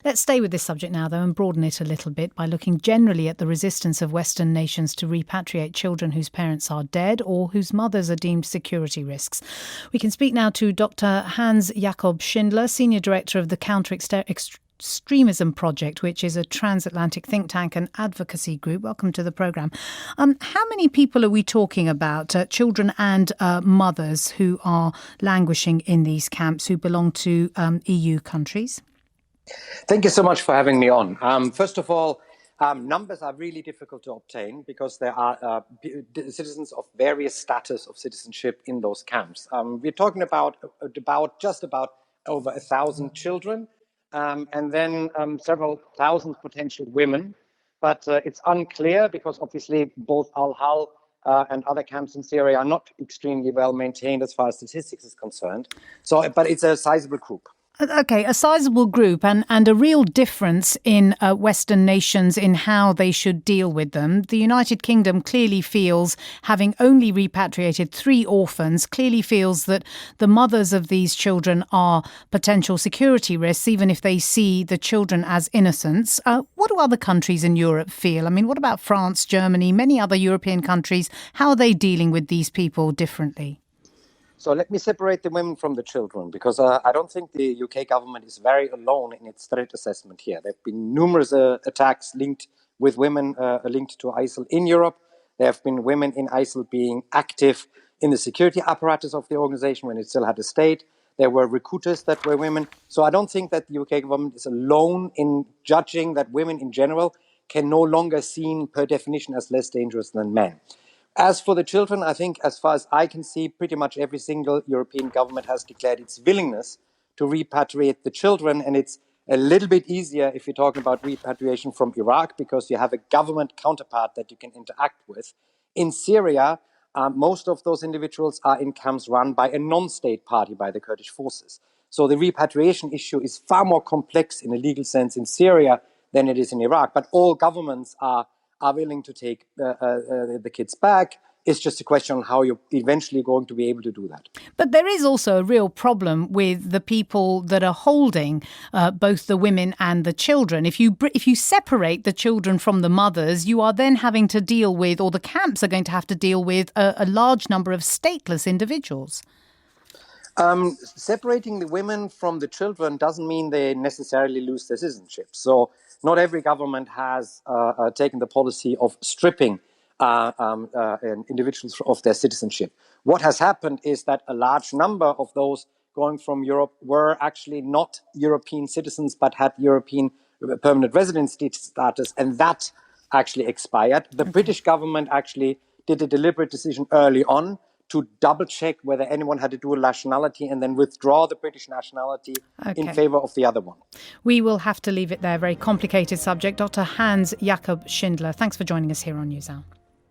Let's stay with this subject now, though, and broaden it a little bit by looking generally at the resistance of Western nations to repatriate children whose parents are dead or whose mothers are deemed security risks. We can speak now to Dr. Hans-Jakob Schindler, Senior Director of the Counter-Extremism Project, which is a transatlantic think tank and advocacy group. Welcome to the programme. How many people are we talking about, children and mothers, who are languishing in these camps, who belong to EU countries? Thank you so much for having me on. First of all, numbers are really difficult to obtain because there are citizens of various status of citizenship in those camps. We're talking about just about over 1,000 children and then several thousand potential women. But it's unclear because obviously both al-Hawl and other camps in Syria are not extremely well maintained as far as statistics is concerned. But it's a sizable group. OK, a sizable group and a real difference in Western nations in how they should deal with them. The United Kingdom clearly feels, having only repatriated 3 orphans, clearly feels that the mothers of these children are potential security risks, even if they see the children as innocents. What do other countries in Europe feel? I mean, what about France, Germany, many other European countries? How are they dealing with these people differently? So let me separate the women from the children, because I don't think the UK government is very alone in its threat assessment here. There have been numerous attacks linked with women linked to ISIL in Europe. There have been women in ISIL being active in the security apparatus of the organization when it still had a state. There were recruiters that were women. So I don't think that the UK government is alone in judging that women in general can no longer seen per definition as less dangerous than men. As for the children, I think as far as I can see, pretty much every single European government has declared its willingness to repatriate the children. And it's a little bit easier if you're talking about repatriation from Iraq, because you have a government counterpart that you can interact with. In Syria, most of those individuals are in camps run by a non-state party, by the Kurdish forces. So the repatriation issue is far more complex in a legal sense in Syria than it is in Iraq. But all governments are willing to take the kids back. It's just a question on how you're eventually going to be able to do that. But there is also a real problem with the people that are holding both the women and the children. If you separate the children from the mothers, you are then having to deal with, or the camps are going to have to deal with, a large number of stateless individuals. Separating the women from the children doesn't mean they necessarily lose their citizenship. So not every government has taken the policy of stripping individuals of their citizenship. What has happened is that a large number of those going from Europe were actually not European citizens, but had European permanent residence status, and that actually expired. The British government actually did a deliberate decision early on to double-check whether anyone had a dual nationality and then withdraw the British nationality in favour of the other one. We will have to leave it there. Very complicated subject. Dr. Hans-Jakob Schindler, thanks for joining us here on NewsHour.